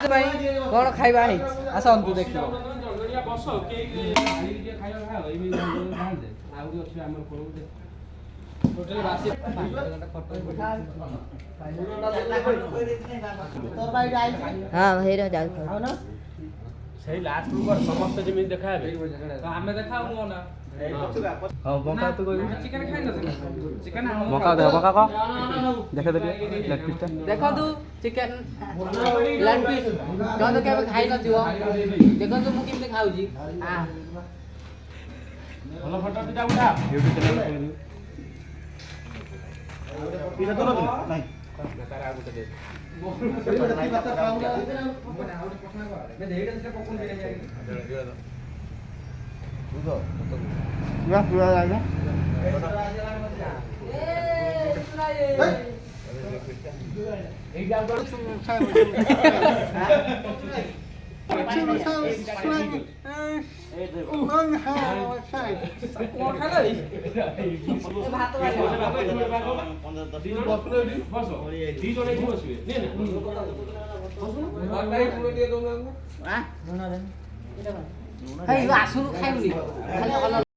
भाई कौन खाइबा है आसंतु देखिबो बस के खाइबा खाओ एमि ध्यान दे आउरी अछि हमर कोन टोटल बासी हां हेरा जाउ सही लास्ट ऊपर समस्त जमीन देखाबे तो हमें देखाउ ना हां मका तो कोई चिकन खाइ न चिकन मका दे मका का देखे दे लेग पीस देखो तू चिकन लैंड पीस जो तो केबे खाइ न दियो देखो तू मु किमते खाउ जी हां भलो फोटो दिटा उठा YouTube चैनल खोल पीछे तो नहीं तारा आगुटे दे पूरा पूरा आएगा Hey, asunu khai ni.